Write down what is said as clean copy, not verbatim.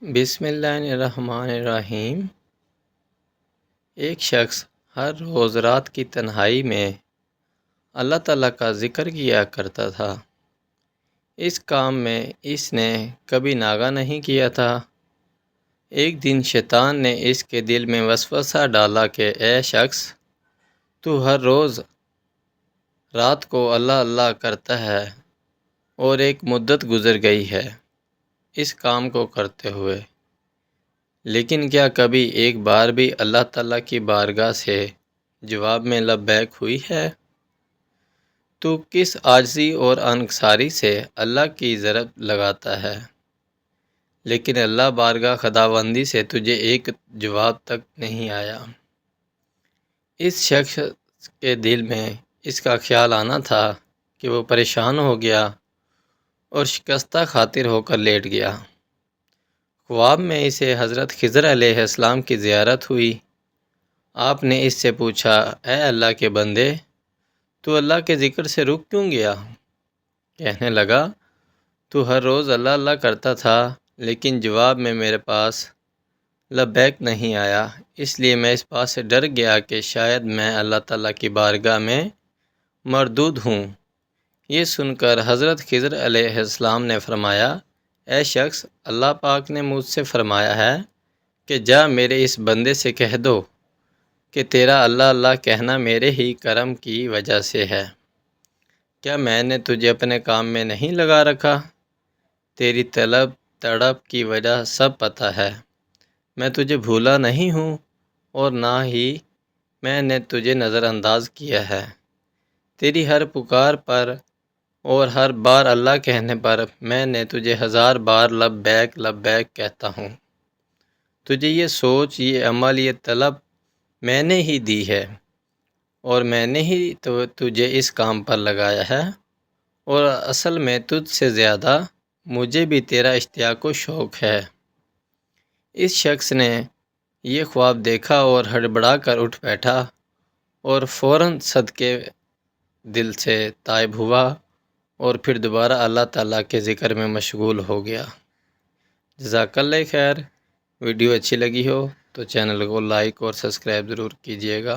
بسم اللہ الرحمن الرحیم۔ ایک شخص ہر روز رات کی تنہائی میں اللہ تعالیٰ کا ذکر کیا کرتا تھا۔ اس کام میں اس نے کبھی ناغہ نہیں کیا تھا۔ ایک دن شیطان نے اس کے دل میں وسوسہ ڈالا کہ اے شخص، تو ہر روز رات کو اللہ اللہ کرتا ہے اور ایک مدت گزر گئی ہے اس کام کو کرتے ہوئے، لیکن کیا کبھی ایک بار بھی اللہ تعالیٰ کی بارگاہ سے جواب میں لبیک ہوئی ہے؟ تو کس عاجزی اور انکساری سے اللہ کی ضرب لگاتا ہے، لیکن اللہ بارگاہ خداوندی سے تجھے ایک جواب تک نہیں آیا۔ اس شخص کے دل میں اس کا خیال آنا تھا کہ وہ پریشان ہو گیا اور شکستہ خاطر ہو کر لیٹ گیا۔ خواب میں اسے حضرت خضر علیہ السلام کی زیارت ہوئی۔ آپ نے اس سے پوچھا، اے اللہ کے بندے، تو اللہ کے ذکر سے رک کیوں گیا؟ کہنے لگا، تو ہر روز اللہ اللہ کرتا تھا، لیکن جواب میں میرے پاس لبیک نہیں آیا، اس لیے میں اس بات سے ڈر گیا کہ شاید میں اللہ تعالیٰ کی بارگاہ میں مردود ہوں۔ یہ سن کر حضرت خضر علیہ السلام نے فرمایا، اے شخص، اللہ پاک نے مجھ سے فرمایا ہے کہ جا میرے اس بندے سے کہہ دو کہ تیرا اللہ اللہ کہنا میرے ہی کرم کی وجہ سے ہے۔ کیا میں نے تجھے اپنے کام میں نہیں لگا رکھا؟ تیری طلب تڑپ کی وجہ سب پتہ ہے۔ میں تجھے بھولا نہیں ہوں اور نہ ہی میں نے تجھے نظر انداز کیا ہے۔ تیری ہر پکار پر اور ہر بار اللہ کہنے پر میں نے تجھے 1000 بار لبیک لبیک کہتا ہوں۔ تجھے یہ سوچ، یہ عمل، یہ طلب میں نے ہی دی ہے اور میں نے ہی تجھے اس کام پر لگایا ہے، اور اصل میں تجھ سے زیادہ مجھے بھی تیرا اشتیاق و شوق ہے۔ اس شخص نے یہ خواب دیکھا اور ہڑبڑا کر اٹھ بیٹھا اور فوراً صدقے دل سے تائب ہوا اور پھر دوبارہ اللہ تعالیٰ کے ذکر میں مشغول ہو گیا۔ جزاک اللہ خیر۔ ویڈیو اچھی لگی ہو تو چینل کو لائک اور سبسکرائب ضرور کیجیے گا۔